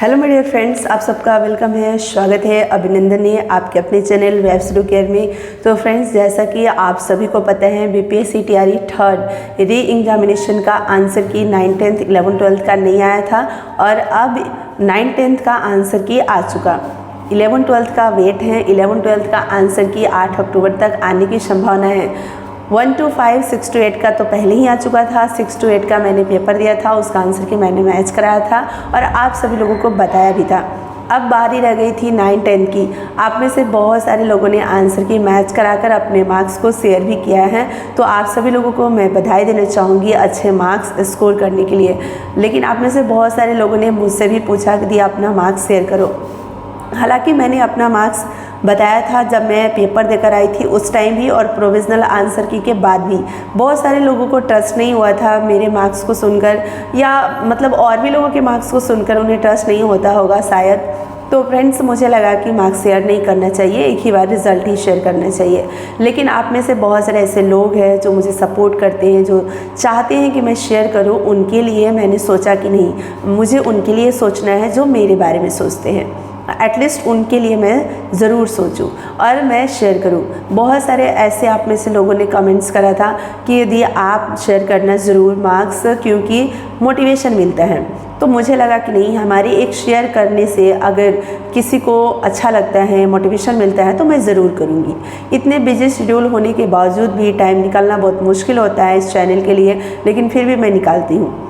Hello मेरे dear friends, आप सबका वेलकम है, स्वागत है, अभिनंदन है आपके अपने चैनल वेब्स एडू केयर में। तो फ्रेंड्स, जैसा कि आप सभी को पता है, BPSC TRE third re examination का आंसर की 9th 10th 11th 12th का नहीं आया था और अब 9th 10th का आंसर की आ चुका। 11th 12th का वेट है। 11th 12th का आंसर की 8 अक्टूबर तक आने की संभावना है। 1 to 5, 6 to 8 का तो पहले ही आ चुका था। 6 to 8 का मैंने पेपर दिया था, उसका आंसर की मैंने मैच कराया था और आप सभी लोगों को बताया भी था। अब बारी रह गई थी 9th 10th की। आप में से बहुत सारे लोगों ने आंसर की मैच कराकर अपने मार्क्स को शेयर भी किया है, तो आप सभी लोगों को मैं बधाई देना चाहूँगी अच्छे मार्क्स स्कोर करने के लिए। लेकिन आप में से बहुत सारे लोगों ने मुझसे भी पूछा कि दी अपना मार्क्स शेयर करो। हालांकि मैंने अपना मार्क्स बताया था जब मैं पेपर देकर आई थी उस टाइम भी, और प्रोविज़नल आंसर की के बाद भी। बहुत सारे लोगों को ट्रस्ट नहीं हुआ था मेरे मार्क्स को सुनकर, या मतलब और भी लोगों के मार्क्स को सुनकर उन्हें ट्रस्ट नहीं होता होगा शायद। तो फ्रेंड्स, मुझे लगा कि मार्क्स शेयर नहीं करना चाहिए, एक ही बार रिज़ल्ट ही शेयर करना चाहिए। लेकिन आप में से बहुत सारे ऐसे लोग हैं जो मुझे सपोर्ट करते हैं, जो चाहते हैं कि मैं शेयर करूं। उनके लिए मैंने सोचा कि नहीं, मुझे उनके लिए सोचना है जो मेरे बारे में सोचते हैं। एटलीस्ट उनके लिए मैं ज़रूर सोचूं और मैं शेयर करूं। बहुत सारे ऐसे आप में से लोगों ने कमेंट्स करा था कि यदि आप शेयर करना ज़रूर मार्क्स, क्योंकि मोटिवेशन मिलता है। तो मुझे लगा कि नहीं, हमारी एक शेयर करने से अगर किसी को अच्छा लगता है, मोटिवेशन मिलता है, तो मैं ज़रूर करूँगी। इतने बिजी शेड्यूल होने के बावजूद भी टाइम निकालना बहुत मुश्किल होता है इस चैनल के लिए, लेकिन फिर भी मैं निकालती हूँ,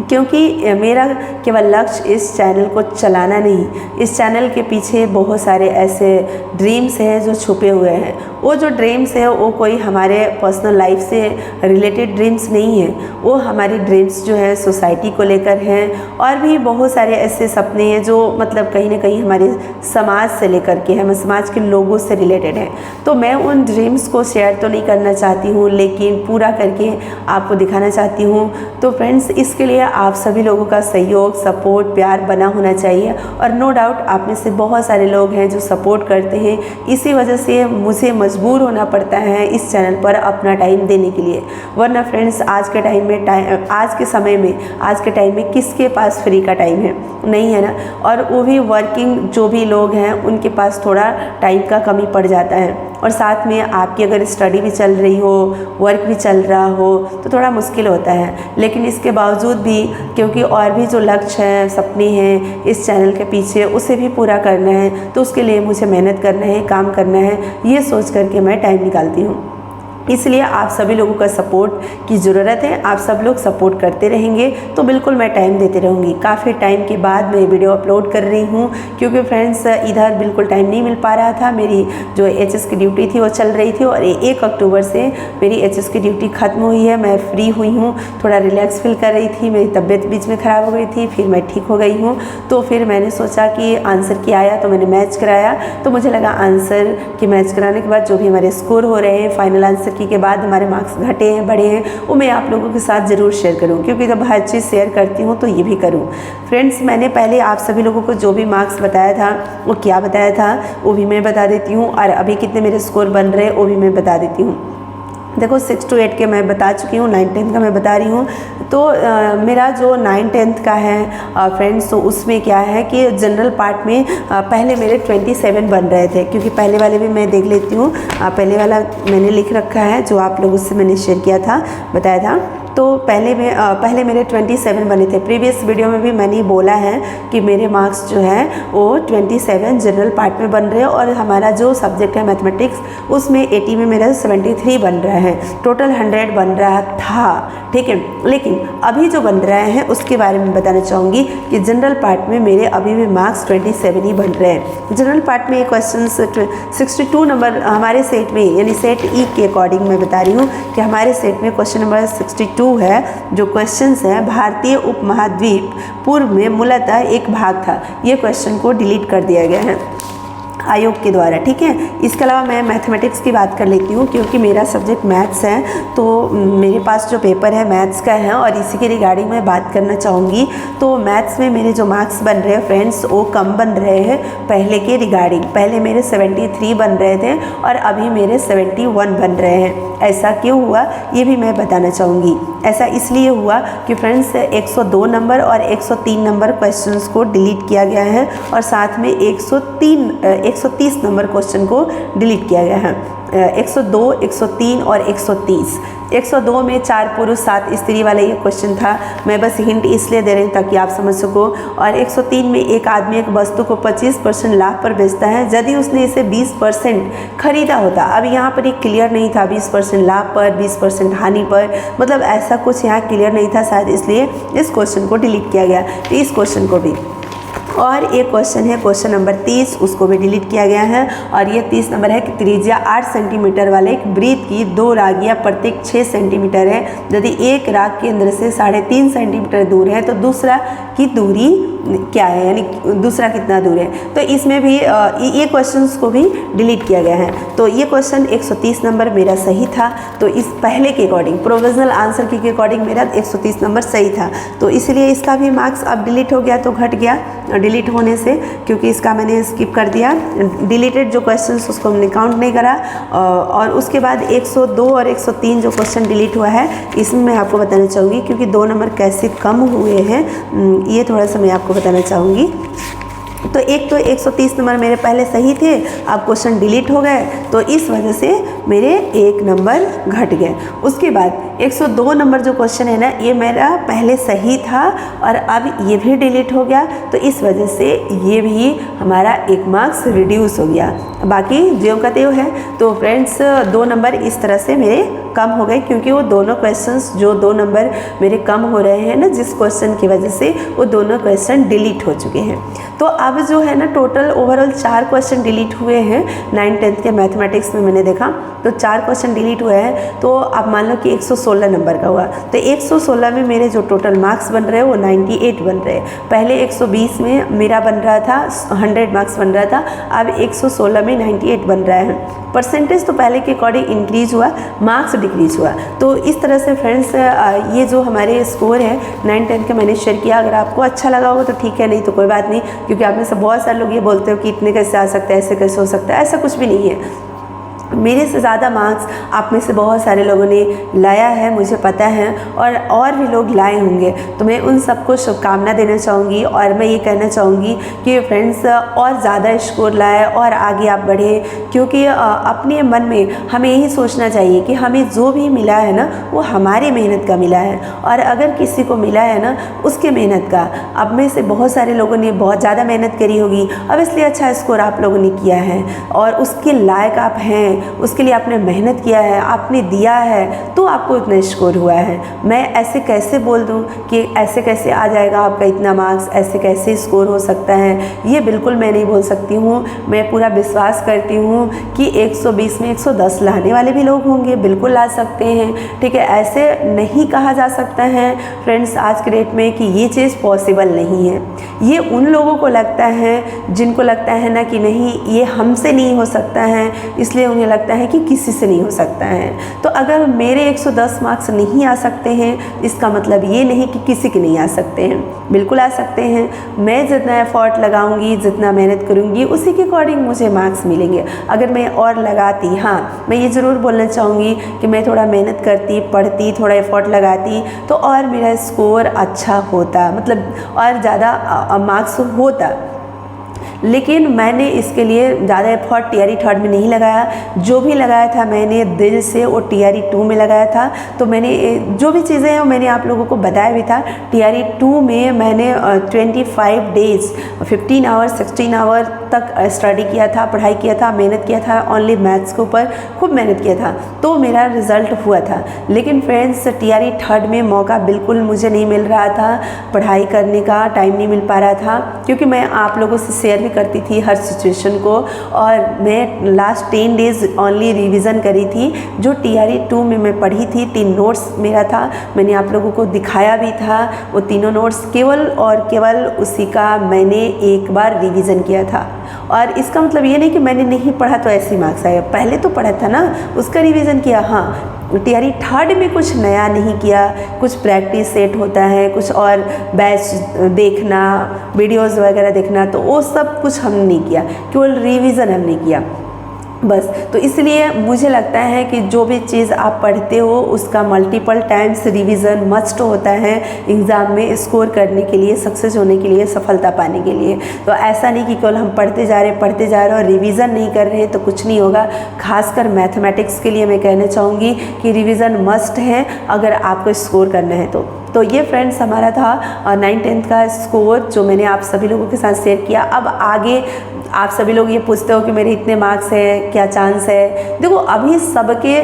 क्योंकि मेरा केवल लक्ष्य इस चैनल को चलाना नहीं, इस चैनल के पीछे बहुत सारे ऐसे ड्रीम्स हैं जो छुपे हुए हैं। वो जो ड्रीम्स है वो कोई हमारे पर्सनल लाइफ से रिलेटेड ड्रीम्स नहीं है, वो हमारी ड्रीम्स जो है सोसाइटी को लेकर हैं, और भी बहुत सारे ऐसे सपने हैं जो मतलब कहीं ना कहीं हमारे समाज से लेकर के, हम समाज के लोगों से रिलेटेड हैं। तो मैं उन ड्रीम्स को शेयर तो नहीं करना चाहती हूँ, लेकिन पूरा करके आपको दिखाना चाहती हूँ। तो फ्रेंड्स, इसके लिए आप सभी लोगों का सहयोग, सपोर्ट, प्यार बना होना चाहिए। और नो डाउट आप में से बहुत सारे लोग हैं जो सपोर्ट करते हैं, इसी वजह से मुझे मजबूर होना पड़ता है इस चैनल पर अपना टाइम देने के लिए। वरना फ्रेंड्स, आज के टाइम में आज के समय में, आज के टाइम में किसके पास फ्री का टाइम है? नहीं है ना। और वो भी वर्किंग जो भी लोग हैं उनके पास थोड़ा टाइम का कमी पड़ जाता है, और साथ में आपकी अगर स्टडी भी चल रही हो, वर्क भी चल रहा हो, तो थोड़ा मुश्किल होता है। लेकिन इसके बावजूद भी, क्योंकि और भी जो लक्ष्य हैं, सपने हैं इस चैनल के पीछे, उसे भी पूरा करना है, तो उसके लिए मुझे मेहनत करना है, काम करना है, ये सोच करके मैं टाइम निकालती हूँ। इसलिए आप सभी लोगों का सपोर्ट की ज़रूरत है। आप सब लोग सपोर्ट करते रहेंगे तो बिल्कुल मैं टाइम देते रहूँगी। काफ़ी टाइम के बाद मैं वीडियो अपलोड कर रही हूँ, क्योंकि फ्रेंड्स इधर बिल्कुल टाइम नहीं मिल पा रहा था। मेरी जो एचएस की ड्यूटी थी वो चल रही थी, और 1 अक्टूबर से मेरी एचएस की ड्यूटी ख़त्म हुई है। मैं फ्री हुई हूँ, थोड़ा रिलैक्स फील कर रही थी। मेरी तबीयत बीच में ख़राब हो गई थी, फिर मैं ठीक हो गई हूँ। तो फिर मैंने सोचा कि आंसर की आया तो मैंने मैच कराया, तो मुझे लगा आंसर की मैच कराने के बाद जो भी हमारे स्कोर हो रहे हैं, फाइनल आंसर के बाद हमारे मार्क्स घटे हैं, बढ़े हैं, वो मैं आप लोगों के साथ ज़रूर शेयर करूं, क्योंकि जब हर चीज़ शेयर करती हूं तो ये भी करूं। फ्रेंड्स, मैंने पहले आप सभी लोगों को जो भी मार्क्स बताया था, वो क्या बताया था वो भी मैं बता देती हूं, और अभी कितने मेरे स्कोर बन रहे हैं वो भी मैं बता देती हूँ। देखो, 6 to 8 के मैं बता चुकी हूँ, 9th 10th का मैं बता रही हूँ। तो मेरा जो 9th 10th का है फ्रेंड्स, तो उसमें क्या है कि जनरल पार्ट में पहले मेरे 27 बन रहे थे, क्योंकि पहले वाले भी मैं देख लेती हूँ। पहले वाला मैंने लिख रखा है जो आप लोगों से मैंने शेयर किया था, बताया था। तो पहले मेरे 27 बने थे। प्रीवियस वीडियो में भी मैंने बोला है कि मेरे मार्क्स जो है वो 27 जनरल पार्ट में बन रहे हैं, और हमारा जो सब्जेक्ट है मैथमेटिक्स, उसमें 80 में मेरा 73 बन रहा है। टोटल 100 बन रहा था, ठीक है। लेकिन अभी जो बन रहा है उसके बारे में बताना चाहूँगी कि जनरल पार्ट में मेरे अभी भी मार्क्स 27 ही बन रहे हैं। जनरल पार्ट में क्वेश्चन 62 नंबर हमारे सेट में, यानी सेट ई के अकॉर्डिंग मैं बता रही हूँ कि हमारे सेट में क्वेश्चन नंबर 62 है। जो क्वेश्चंस है, भारतीय उपमहाद्वीप पूर्व में मूलतः एक भाग था। ये क्वेश्चन को डिलीट कर दिया गया है। आयोग के द्वारा, ठीक है। इसके अलावा मैं मैथमेटिक्स की बात कर लेती हूँ, क्योंकि मेरा सब्जेक्ट मैथ्स है, तो मेरे पास जो पेपर है मैथ्स का है और इसी के रिगार्डिंग मैं बात करना चाहूँगी। तो मैथ्स में मेरे जो मार्क्स बन रहे हैं फ्रेंड्स, वो कम बन रहे हैं पहले के रिगार्डिंग। पहले मेरे 73 बन रहे थे और अभी मेरे 71 बन रहे हैं। ऐसा क्यों हुआ ये भी मैं बताना चाहूँगी। ऐसा इसलिए हुआ कि फ्रेंड्स 102 नंबर और 103 नंबर क्वेश्चंस को डिलीट किया गया है और साथ में 130 नंबर क्वेश्चन को डिलीट किया गया है। 102, 103 और 130। 102 में 4 पुरुष 7 स्त्री वाला ये क्वेश्चन था, मैं बस हिंट इसलिए दे रही हूँ ताकि आप समझ सको। और 103 में एक आदमी एक वस्तु को 25% लाभ पर बेचता है यदि उसने इसे 20% खरीदा होता। अब यहाँ पर एक क्लियर नहीं था 20% लाभ पर, 20% हानि पर, मतलब ऐसा कुछ यहाँ क्लियर नहीं था, शायद इसलिए इस क्वेश्चन को डिलीट किया गया। तो इस क्वेश्चन को भी, और एक क्वेश्चन है क्वेश्चन नंबर 30, उसको भी डिलीट किया गया है। और ये 30 नंबर है कि त्रिज्या 8 सेंटीमीटर वाले एक वृत्त की 2 रागियाँ प्रत्येक 6 सेंटीमीटर है। यदि एक राग केंद्र से 3.5 सेंटीमीटर दूर है तो दूसरा की दूरी क्या है, यानी दूसरा कितना दूर है। तो इसमें भी ये क्वेश्चंस को भी डिलीट किया गया है। तो ये क्वेश्चन 130 नंबर मेरा सही था। तो इस पहले के अकॉर्डिंग, प्रोविजनल आंसर की के अकॉर्डिंग मेरा 130 नंबर सही था। तो इसलिए इसका भी मार्क्स अब डिलीट हो गया, तो घट गया डिलीट होने से, क्योंकि इसका मैंने स्किप कर दिया। डिलीटेड जो क्वेश्चंस उसको हमने काउंट नहीं करा। और उसके बाद 102 और 103 जो क्वेश्चन डिलीट हुआ है, इसमें मैं आपको बताना चाहूँगी क्योंकि 2 नंबर कैसे कम हुए हैं, ये थोड़ा सा मैं आपको बताना चाहूँगी। तो एक तो 130 नंबर मेरे पहले सही थे, अब क्वेश्चन डिलीट हो गए, तो इस वजह से मेरे 1 नंबर घट गए। उसके बाद 102 नंबर जो क्वेश्चन है ना, ये मेरा पहले सही था और अब ये भी डिलीट हो गया, तो इस वजह से ये भी हमारा 1 मार्क्स रिड्यूस हो गया। बाकी ज्यों का त्यों है। तो फ्रेंड्स 2 नंबर इस तरह से मेरे कम हो गए, क्योंकि वो दोनों क्वेश्चंस जो 2 नंबर मेरे कम हो रहे हैं ना, जिस क्वेश्चन की वजह से वो दोनों क्वेश्चन डिलीट हो चुके हैं। तो अब जो है ना टोटल ओवरऑल 4 क्वेश्चन डिलीट हुए हैं 9th-10th के मैथमेटिक्स में। मैंने देखा तो 4 क्वेश्चन डिलीट हुए हैं। तो आप मान लो कि 116 नंबर का हुआ, तो 116 में मेरे जो टोटल मार्क्स बन रहे हैं वो 98 बन रहे हैं। पहले 120 में मेरा बन रहा था 100 मार्क्स बन रहा था, अब 116 में 98 बन रहा है। परसेंटेज तो पहले के अकॉर्डिंग इंक्रीज हुआ, मार्क्स डिक्रीज हुआ। तो इस तरह से फ्रेंड्स ये जो हमारे स्कोर है 9th-10th के मैंने शेयर किया। अगर आपको अच्छा लगा होगा तो ठीक है, नहीं तो कोई बात नहीं, क्योंकि आप में से बहुत सारे लोग ये बोलते हो कि इतने कैसे आ सकता है, ऐसे कैसे हो सकता है। ऐसा कुछ भी नहीं है। मेरे से ज़्यादा मार्क्स आप में से बहुत सारे लोगों ने लाया है, मुझे पता है, और भी लोग लाए होंगे। तो मैं उन सबको शुभकामना देना चाहूँगी और मैं ये कहना चाहूँगी कि फ्रेंड्स और ज़्यादा स्कोर लाए और आगे आप बढ़े, क्योंकि अपने मन में हमें यही सोचना चाहिए कि हमें जो भी मिला है ना वो हमारी मेहनत का मिला है, और अगर किसी को मिला है ना उसके मेहनत का। अब में से बहुत सारे लोगों ने बहुत ज़्यादा मेहनत करी होगी, अब इसलिए अच्छा स्कोर आप लोगों ने किया है और उसके लायक आप हैं, उसके लिए आपने मेहनत किया है, आपने दिया है, तो आपको इतना स्कोर हुआ है। मैं ऐसे कैसे बोल दूं कि ऐसे कैसे आ जाएगा आपका इतना मार्क्स, ऐसे कैसे स्कोर हो सकता है, ये बिल्कुल मैं नहीं बोल सकती हूँ। मैं पूरा विश्वास करती हूँ कि 120 में 110 लाने वाले भी लोग होंगे, बिल्कुल ला सकते हैं, ठीक है। ऐसे नहीं कहा जा सकता है फ्रेंड्स आज के डेट में कि ये चीज़ पॉसिबल नहीं है। ये उन लोगों को लगता है जिनको लगता है ना कि नहीं ये हमसे नहीं हो सकता है, इसलिए उन्हें लगता है कि किसी से नहीं हो सकता है। तो अगर मेरे 110 मार्क्स नहीं आ सकते हैं, इसका मतलब ये नहीं कि किसी के नहीं आ सकते हैं, बिल्कुल आ सकते हैं। मैं जितना एफर्ट लगाऊंगी, जितना मेहनत करूंगी, उसी के अकॉर्डिंग मुझे मार्क्स मिलेंगे। अगर मैं और लगाती, हाँ मैं ये ज़रूर बोलना चाहूँगी कि मैं थोड़ा मेहनत करती, पढ़ती, थोड़ा एफर्ट लगाती तो और मेरा स्कोर अच्छा होता, मतलब और ज़्यादा मार्क्स होता। लेकिन मैंने इसके लिए ज़्यादा एफर्ट टीआरई 3rd में नहीं लगाया। जो भी लगाया था मैंने दिल से वो टीआरई 2 में लगाया था। तो मैंने जो भी चीज़ें हैं वो मैंने आप लोगों को बताया भी था। टीआरई 2 में मैंने 25 डेज़ 15 आवर 16 आवर तक स्टडी किया था, पढ़ाई किया था, मेहनत किया था, ओनली मैथ्स के ऊपर खूब मेहनत किया था, तो मेरा रिज़ल्ट हुआ था। लेकिन फ्रेंड्स टीआरई 3rd में मौका बिल्कुल मुझे नहीं मिल रहा था, पढ़ाई करने का टाइम नहीं मिल पा रहा था, क्योंकि मैं आप लोगों से शेयर करती थी हर सिचुएशन को, और मैं लास्ट 10 डेज़ ओनली रिवीजन करी थी। जो TRE 2 में मैं पढ़ी थी, 3 नोट्स मेरा था, मैंने आप लोगों को दिखाया भी था। वो तीनों नोट्स केवल और केवल उसी का मैंने एक बार रिवीजन किया था। और इसका मतलब ये नहीं कि मैंने नहीं पढ़ा तो ऐसे मार्क्स आए, पहले तो पढ़ा था ना, उसका रिवीजन किया। हाँ, TRE 3 में कुछ नया नहीं किया, कुछ प्रैक्टिस सेट होता है, कुछ और बैच देखना, वीडियोस वगैरह देखना, तो वो सब कुछ हमने नहीं किया, केवल रिवीजन हमने किया बस। तो इसलिए मुझे लगता है कि जो भी चीज़ आप पढ़ते हो उसका मल्टीपल टाइम्स रिवीजन मस्ट होता है एग्ज़ाम में स्कोर करने के लिए, सक्सेस होने के लिए, सफलता पाने के लिए। तो ऐसा नहीं कि केवल हम पढ़ते जा रहे और रिवीजन नहीं कर रहे हैं तो कुछ नहीं होगा। खासकर मैथमेटिक्स के लिए मैं कहना चाहूँगी कि रिवीजन मस्ट है अगर आपको स्कोर करना है तो ये फ्रेंड्स हमारा था 9th-10th का स्कोर जो मैंने आप सभी लोगों के साथ शेयर किया। अब आगे आप सभी लोग ये पूछते हो कि मेरे इतने मार्क्स हैं, क्या चांस है। देखो, अभी सबके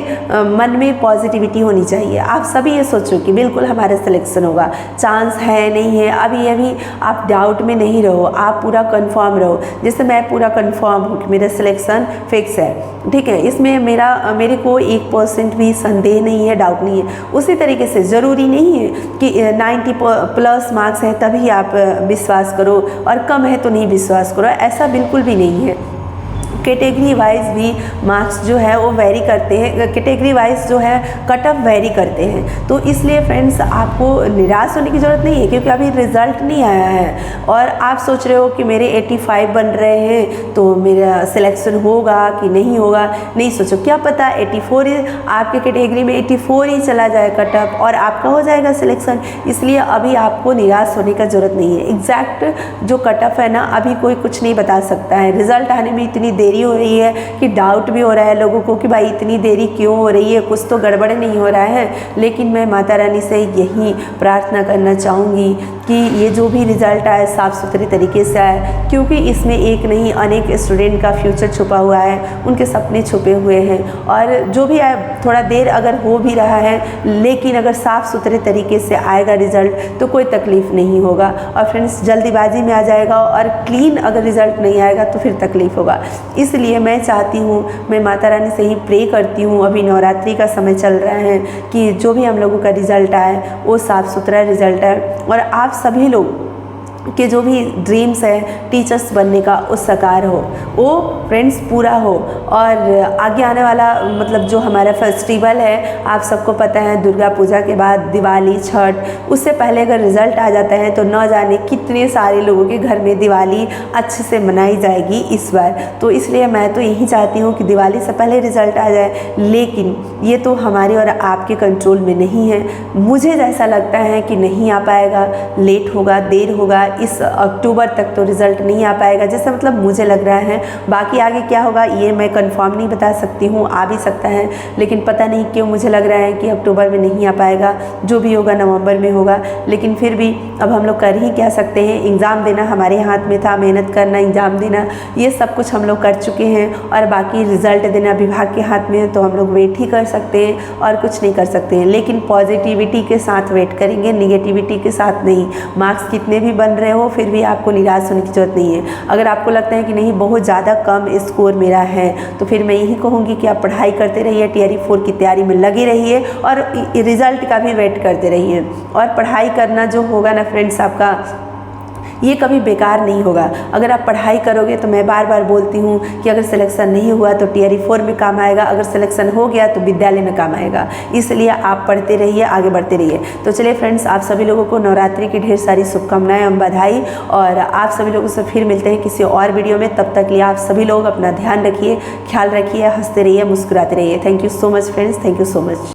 मन में पॉजिटिविटी होनी चाहिए। आप सभी ये सोचो कि बिल्कुल हमारा सिलेक्शन होगा, चांस है नहीं है, अभी आप डाउट में नहीं रहो, आप पूरा कंफर्म रहो। जैसे मैं पूरा कंफर्म हूँ कि मेरा सिलेक्शन फिक्स है, ठीक है, इसमें मेरे को 1% भी संदेह नहीं है, डाउट नहीं है। उसी तरीके से ज़रूरी नहीं है कि 90+ मार्क्स हैं तभी आप विश्वास करो और कम है तो नहीं विश्वास करो, ऐसा बिल्कुल भी नहीं है। कैटेगरी वाइज भी मार्क्स जो है वो वेरी करते हैं, कैटेगरी वाइज जो है कट ऑफ वेरी करते हैं। तो इसलिए फ्रेंड्स आपको निराश होने की ज़रूरत नहीं है, क्योंकि अभी रिज़ल्ट नहीं आया है और आप सोच रहे हो कि मेरे 85 बन रहे हैं तो मेरा सिलेक्शन होगा कि नहीं होगा। नहीं सोचो, क्या पता 84 आपके कैटेगरी में 84 ही चला जाए कट ऑफ और आपका हो जाएगा सिलेक्शन। इसलिए अभी आपको निराश होने का ज़रूरत नहीं है। एग्जैक्ट जो कट ऑफ है ना, अभी कोई कुछ नहीं बता सकता है। रिज़ल्ट आने में इतनी देरी हो रही है कि डाउट भी हो रहा है लोगों को कि भाई इतनी देरी क्यों हो रही है, कुछ तो गड़बड़ नहीं हो रहा है। लेकिन मैं माता रानी से यही प्रार्थना करना चाहूँगी कि ये जो भी रिज़ल्ट आए साफ़ सुथरे तरीके से आए, क्योंकि इसमें एक नहीं अनेक स्टूडेंट का फ्यूचर छुपा हुआ है, उनके सपने छुपे हुए हैं। और जो भी आए, थोड़ा देर अगर हो भी रहा है, लेकिन अगर साफ़ सुथरे तरीके से आएगा रिज़ल्ट तो कोई तकलीफ़ नहीं होगा। और फ्रेंड्स, जल्दीबाजी में आ जाएगा और क्लीन अगर रिज़ल्ट नहीं आएगा तो फिर तकलीफ़ होगा। इसलिए मैं चाहती हूँ, मैं माता रानी से ही प्रे करती हूँ, अभी नवरात्रि का समय चल रहा है, कि जो भी हम लोगों का रिज़ल्ट आए वो साफ़ सुथरा रिज़ल्ट आए और आप सभी लोग के जो भी ड्रीम्स है टीचर्स बनने का वो साकार हो, वो फ्रेंड्स पूरा हो। और आगे आने वाला मतलब जो हमारा फेस्टिवल है, आप सबको पता है दुर्गा पूजा के बाद दिवाली, छठ, उससे पहले अगर रिज़ल्ट आ जाता है तो न जाने कितने सारे लोगों के घर में दिवाली अच्छे से मनाई जाएगी इस बार। तो इसलिए मैं तो यही चाहती हूँ कि दिवाली से पहले रिज़ल्ट आ जाए, लेकिन ये तो हमारे और आपके कंट्रोल में नहीं है। मुझे जैसा लगता है कि नहीं आ पाएगा, लेट होगा, देर होगा, इस अक्टूबर तक तो रिज़ल्ट नहीं आ पाएगा, जैसे मतलब मुझे लग रहा है। बाकी आगे क्या होगा ये मैं कंफर्म नहीं बता सकती हूँ, आ भी सकता है, लेकिन पता नहीं क्यों मुझे लग रहा है कि अक्टूबर में नहीं आ पाएगा। जो भी होगा नवंबर में होगा। लेकिन फिर भी अब हम लोग कर ही क्या सकते हैं, एग्ज़ाम देना हमारे हाथ में था, मेहनत करना, एग्ज़ाम देना, ये सब कुछ हम लोग कर चुके हैं। और बाकी रिज़ल्ट देना विभाग के हाथ में है, तो हम लोग वेट ही कर सकते हैं और कुछ नहीं कर सकते हैं। लेकिन पॉजिटिविटी के साथ वेट करेंगे, निगेटिविटी के साथ नहीं। मार्क्स कितने भी बन रहे हो फिर भी आपको निराश होने की ज़रूरत नहीं है। अगर आपको लगता है कि नहीं बहुत ज़्यादा कम स्कोर मेरा है, तो फिर मैं यही कहूँगी कि आप पढ़ाई करते रहिए, TRE 4 की तैयारी में लगे रहिए और रिज़ल्ट का भी वेट करते रहिए। और पढ़ाई करना जो होगा ना फ्रेंड्स, आपका ये कभी बेकार नहीं होगा। अगर आप पढ़ाई करोगे तो मैं बार बार बोलती हूँ कि अगर सिलेक्शन नहीं हुआ तो TRE 4 में काम आएगा, अगर सिलेक्शन हो गया तो विद्यालय में काम आएगा। इसलिए आप पढ़ते रहिए, आगे बढ़ते रहिए। तो चलिए फ्रेंड्स, आप सभी लोगों को नवरात्रि की ढेर सारी शुभकामनाएं एवं बधाई, और आप सभी लोगों से फिर मिलते हैं किसी और वीडियो में। तब तक लिए आप सभी लोग अपना ध्यान रखिए, ख्याल रखिए, हंसते रहिए, मुस्कुराते रहिए। Thank you so much friends, thank you so much.